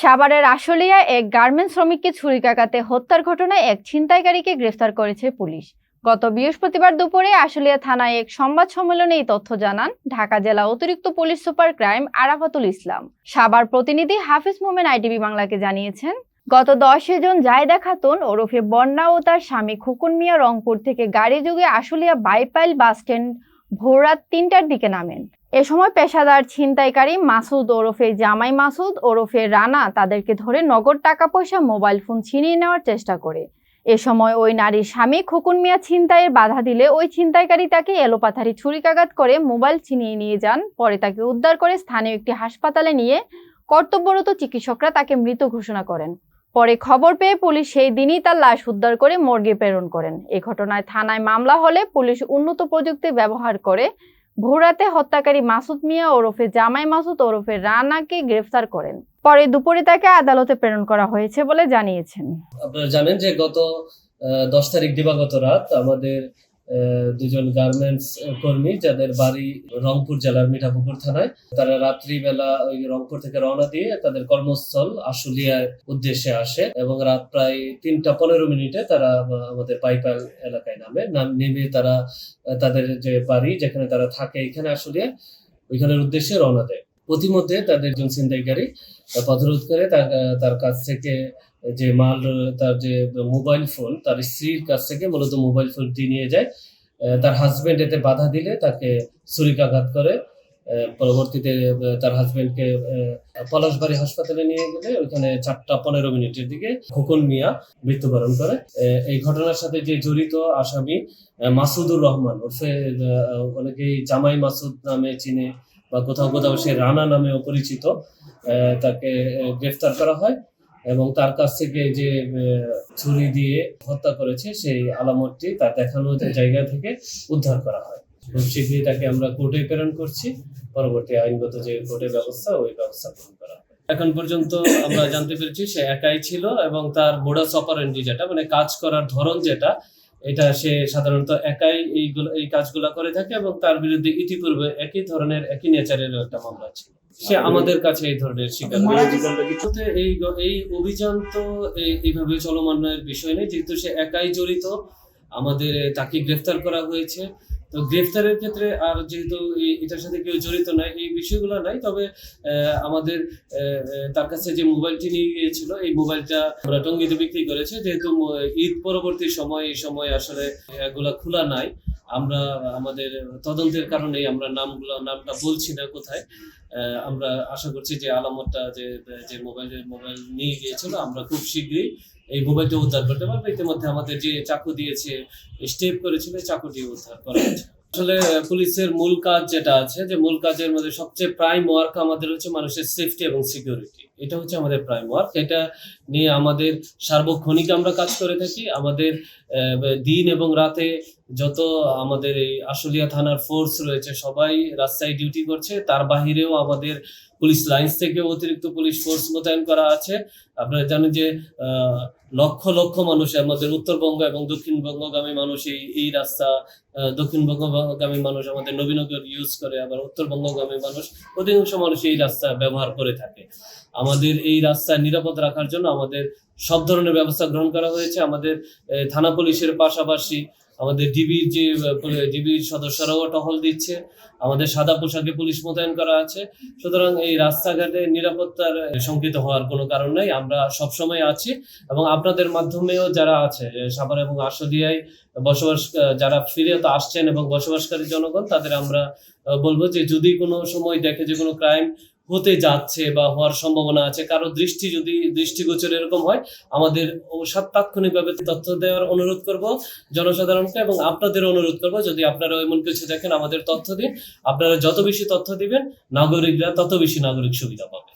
সাভারের আশুলিয়ায় এক গার্মেন্টস শ্রমিককে ছুরিকাঘাতে হত্যার ঘটনায় এক ছিনতাইকারীকে গ্রেফতার করেছে পুলিশ। গত বৃহস্পতিবার দুপুরে আশুলিয়া থানায় এক সংবাদ সম্মেলনে এই তথ্য জানান ঢাকা জেলা অতিরিক্ত পুলিশ সুপার ক্রাইম আরাফাতুল ইসলাম। সাভার প্রতিনিধি হাফিজ মোমেন আইটিভি বাংলাকে জানিয়েছেন, গত 10 জুন জায়দা খাতুন ওরফে বন্যা ও তার স্বামী খোকন মিয়া রংপুর থেকে গাড়ি যোগে আশুলিয়া বাইপাইল বাস স্ট্যান্ড ভোররাত 3টার দিকে নামেন। এ সময় পেশাদার ছিনতাইকারী মাসুদ ওরফে জামাই মাসুদ ওরফে রানা তাদেরকে ধরে নগদ টাকা পয়সা মোবাইল ফোন ছিনিয়ে নেওয়ার চেষ্টা করে। এ সময় ওই নারীর স্বামী খোকন মিয়া ছিনতাইয়ের বাধা দিলে ওই ছিনতাইকারী তাকে এলোপাথারি ছুরিকাঘাত করে মোবাইল ছিনিয়ে নিয়ে যান। পরে তাকে উদ্ধার করে স্থানীয় একটি হাসপাতালে নিয়ে কর্তব্যরত চিকিৎসকরা তাকে মৃত ঘোষণা করেন। পরে খবর পেয়ে পুলিশ সেই দিনই তার লাশ উদ্ধার করে মর্গে প্রেরণ করেন। এই ঘটনায় থানায় মামলা হলে পুলিশ উন্নত প্রযুক্তি ব্যবহার করে ভোররাতে হত্যাকারী মাসুদ মিয়া ওরফে জামাই মাসুদ ওরফে রানাকে গ্রেফতার করেন। পরে দুপুরে তাকে আদালতে প্রেরণ করা হয়েছে বলে জানিয়েছেন। আপনারা জানেন যে গত 10 তারিখ দিবাগত রাত আমাদের দুজন গার্মেন্টস কর্মী যাদের বাড়ি রংপুর জেলার মিঠাপুকুর থানায়, তারা রাত্রিবেলা ওই রংপুর থেকে রওনা দিয়ে তাদের কর্মস্থল আশুলিয়ার উদ্দেশ্যে আসে এবং রাত প্রায় 3:15 তারা আমাদের বাইপাইল এলাকায় নেমে তারা তাদের যে বাড়ি যেখানে তারা থাকে এখানে আশুলিয়া ওইখানের উদ্দেশ্যে রওনা দেয়। প্রতিমধ্যে তাদের একজন ছিনতাইকারী পথরোধ করে তার কাছ থেকে যে মাল, তার যে মোবাইল ফোন, তার স্ত্রীর কাছ থেকে মূলত মোবাইল ফোনটি নিয়ে যায়। তার হাজবেন্ড এতে বাধা দিলে তাকে ছুরিকাঘাত করে। পরবর্তীতে তার হাজবেন্ডকে পলাশবাড়ি হাসপাতালে নিয়ে গেলে ওইখানে 4:15 দিকে খোকন মিয়া মৃত্যুবরণ করে। এই ঘটনার সাথে যে জড়িত আসামি মাসুদুর রহমান ওরফে অনেকেই জামাই মাসুদ নামে চিনে বা কোথাও কোথাও সে রানা নামেও পরিচিত, তাকে গ্রেফতার করা হয় এবং তার কাছ থেকে যে ছুরি দিয়ে হত্যা করেছে সেই আলামতটি তার দেখানো জায়গা থেকে উদ্ধার করা হয়। খুব শীঘ্রই তাকে আমরা কোর্টে প্রেরণ করছি। পরবর্তী আইনগত যে কোর্টের ব্যবস্থা ওই ব্যবস্থা গ্রহণ করা হয়। এখন পর্যন্ত আমরা জানতে পেরেছি সে একাই ছিল এবং তার মোডাস অপারেন্ডি যেটা মানে কাজ করার ধরন যেটা, এটা সে সাধারণত একাই এই কাজগুলা করে থাকে এবং তার বিরুদ্ধে ইতিপূর্বে একই ধরনের একই নেচারের একটা মামলা ছিল। সে আমাদের কাছে এই ধরনের শিকার। এই অভিযান তো এইভাবে চলমানের বিষয় নেই, যেহেতু সে একাই জড়িত আমাদের তাকে গ্রেফতার করা হয়েছে। তো গ্রেফতারের ক্ষেত্রে আর যেহেতু এটার সাথে কেউ জড়িত নয় এই বিষয়গুলো নাই, তবে আমাদের তার কাছে যে মোবাইলটি নিয়ে গিয়েছিল এই মোবাইলটা আমরা টঙ্গীতে বিক্রি করেছে। যেহেতু ঈদ পরবর্তী সময় এই সময় আসলে এগুলা খোলা নাই, আমরা আমাদের তদন্তের কারণে আমরা নামটা বলছি না কোথায়। আমরা আশা করছি যে আলামতটা যে মোবাইল নিয়ে গিয়েছিল আমরা খুব শীঘ্রই এই মোবাইলটা উদ্ধার করতে পারবো। ইতিমধ্যে আমাদের যে চাকু দিয়েছে স্টেপ করেছিল চাকুটি উদ্ধার করা হয়েছে। আসলে পুলিশের মূল কাজ যেটা আছে, যে মূল কাজের মধ্যে সবচেয়ে প্রাইম ওয়ার্ক আমাদের হচ্ছে মানুষের সেফটি এবং সিকিউরিটি। এটা হচ্ছে আমাদের প্রাইম ওয়ার্ক। এটা নিয়ে আমাদের সার্বক্ষণিক আমরা কাজ করে থাকি। আমাদের দিন এবং রাতে যত আমাদের এই আশুলিয়া থানার ফোর্স রয়েছে সবাই রাস্তায় ডিউটি করছে। তার বাহিরেও আমাদের পুলিশ লাইন্স থেকে অতিরিক্ত পুলিশ ফোর্স মোতায়েন করা আছে। আপনারা জানেন যে লক্ষ লক্ষ মানুষ আমাদের উত্তরবঙ্গ এবং দক্ষিণবঙ্গগামী মানুষ এই রাস্তা, দক্ষিণবঙ্গগামী মানুষ আমাদের নবীনগর ইউজ করে, আবার উত্তরবঙ্গগামী মানুষ অধিকাংশ মানুষ এই রাস্তা ব্যবহার করে থাকে। আমাদের এই রাস্তা নিরাপদ রাখার জন্য আমাদের সব ধরনের ব্যবস্থা গ্রহণ করা হয়েছে। আমাদের থানা পুলিশের পাশাপাশি আমাদের ডিবির সদস্যরাও টহল দিচ্ছে। আমাদের সাদা পোশাকে পুলিশ মোতায়েন করা আছে। সুতরাং এই রাস্তাঘাটে নিরাপত্তার শঙ্কিত হওয়ার কোনো কারণ নেই। আমরা সবসময় আছি এবং আপনাদের মাধ্যমেও যারা আছে সাভার এবং আশুলিয়ায় বসবাস, যারা ফিরে তো আসছেন এবং বসবাসকারী জনগণ, তাদের আমরা বলবো যে যদি কোনো সময় দেখে যে কোনো ক্রাইম হতে যাচ্ছে বা হওয়ার সম্ভাবনা আছে, কারো দৃষ্টিগোচর এরকম হয়, আমাদের তাৎক্ষণিকভাবে তথ্য দেওয়ার অনুরোধ করব জনসাধারণকে এবং আপনাদের অনুরোধ করব যদি আপনারা এমন কিছু দেখেন আমাদের তথ্য দিন। আপনারা যত বেশি তথ্য দিবেন নাগরিকরা তত বেশি নাগরিক সুবিধা পাবে।